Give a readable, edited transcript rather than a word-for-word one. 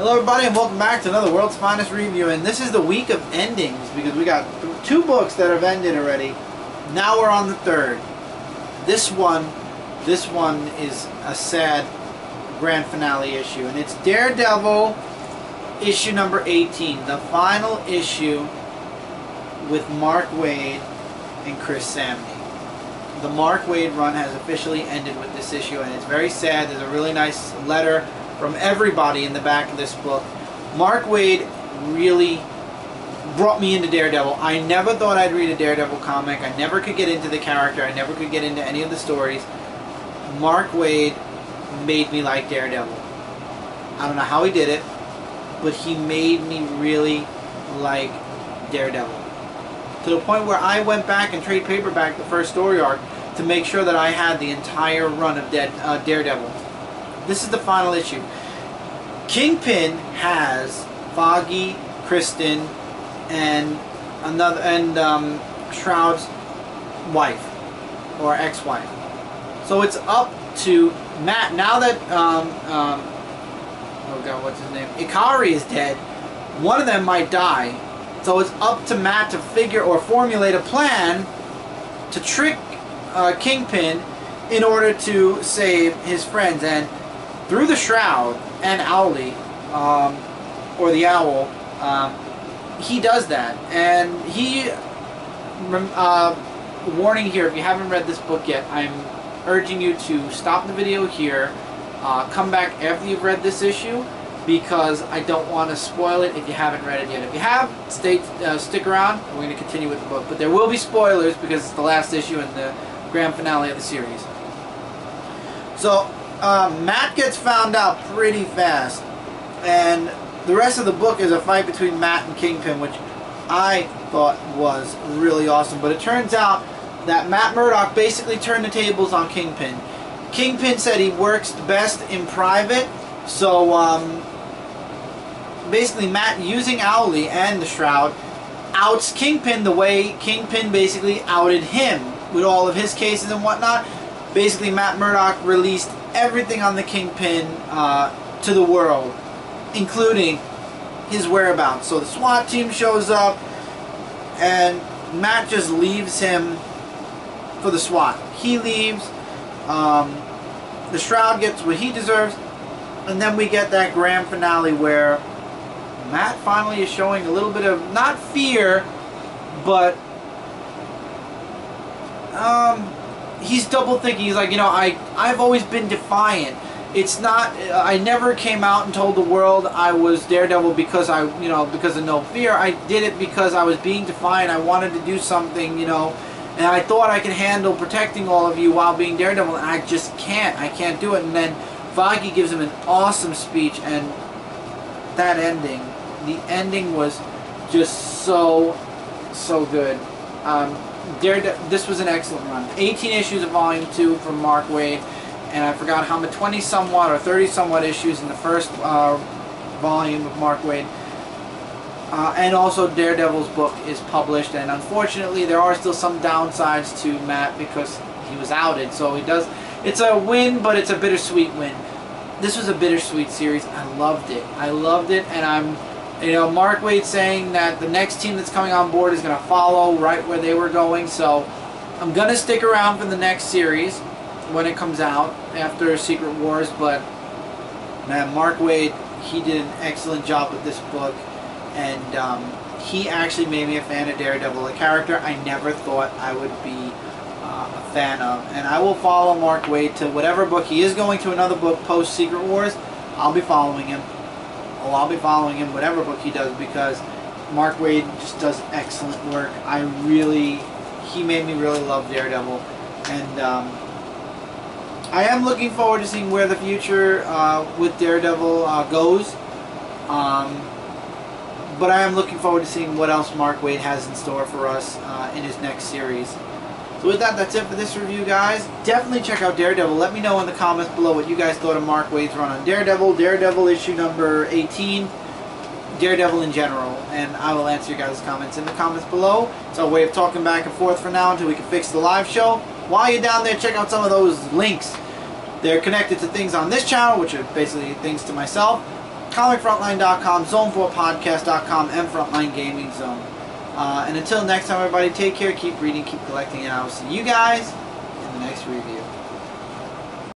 Hello everybody and welcome back to another World's Finest Review, and this is the week of endings because we got two books that have ended already. Now we're on the third. This one is a sad grand finale issue, and it's Daredevil issue number 18, the final issue with Mark Waid and Chris Samney. The Mark Waid run has officially ended with this issue, and it's very sad. There's a really nice letter from everybody in the back of this book. Mark Waid really brought me into Daredevil. I never thought I'd read a Daredevil comic. I never could get into the character. I never could get into any of the stories. Mark Waid made me like Daredevil. I don't know how he did it, but he made me really like Daredevil. To the point where I went back and trade paperback the first story arc to make sure that I had the entire run of Daredevil. This is the final issue. Kingpin has Foggy, Kristen, and Shroud's wife or ex-wife. So it's up to Matt now that oh god, what's his name? Ikari is dead. One of them might die. So it's up to Matt to figure or formulate a plan to trick Kingpin in order to save his friends. And through the Shroud and Owlie, or the Owl, he does that. And he, warning here, if you haven't read this book yet, I'm urging you to stop the video here, come back after you've read this issue, because I don't want to spoil it if you haven't read it yet. If you have, stick around. We're going to continue with the book. But there will be spoilers because it's the last issue and the grand finale of the series. So, Matt gets found out pretty fast. And the rest of the book is a fight between Matt and Kingpin, which I thought was really awesome. But it turns out that Matt Murdock basically turned the tables on Kingpin. Kingpin said he works best in private. So, basically Matt, using Owlie and the Shroud, outs Kingpin the way Kingpin basically outed him with all of his cases and whatnot. Basically, Matt Murdock released everything on the Kingpin to the world, including his whereabouts. So the SWAT team shows up, and Matt just leaves him for the SWAT. He leaves. The Shroud gets what he deserves. And then we get that grand finale where Matt finally is showing a little bit of, not fear, but he's double thinking. He's like, you know, I've always been defiant. It's not, I never came out and told the world I was Daredevil because because of no fear. I did it because I was being defiant. I wanted to do something, you know, and I thought I could handle protecting all of you while being Daredevil, and I just can't. I can't do it. And then Foggy gives him an awesome speech, and that ending, the ending was just so good. This was an excellent run. 18 issues of Volume 2 from Mark Waid, and I forgot how many, 20 somewhat or 30 somewhat issues in the first volume of Mark Waid. And also Daredevil's book is published, and unfortunately there are still some downsides to Matt because he was outed, so he does. It's a win, but it's a bittersweet win. This was a bittersweet series. I loved it. I loved it, and I'm, you know, Mark Waid saying that the next team that's coming on board is going to follow right where they were going, so I'm going to stick around for the next series when it comes out after Secret Wars, but man, Mark Waid, he did an excellent job with this book, and he actually made me a fan of Daredevil, a character I never thought I would be a fan of. And I will follow Mark Waid to whatever book he is going to, another book post Secret Wars. I'll be following him. Oh, I'll be following him whatever book he does, because Mark Waid just does excellent work. He made me really love Daredevil, and I am looking forward to seeing where the future with Daredevil goes. But I am looking forward to seeing what else Mark Waid has in store for us in his next series. So with that, that's it for this review, guys. Definitely check out Daredevil. Let me know in the comments below what you guys thought of Mark Waid's run on Daredevil, Daredevil issue number 18, Daredevil in general, and I will answer your guys' comments in the comments below. It's our way of talking back and forth for now until we can fix the live show. While you're down there, check out some of those links. They're connected to things on this channel, which are basically things to myself, ComicFrontline.com, Zone4Podcast.com, and Frontline Gaming Zone. And until next time, everybody, take care, keep reading, keep collecting, and I will see you guys in the next review.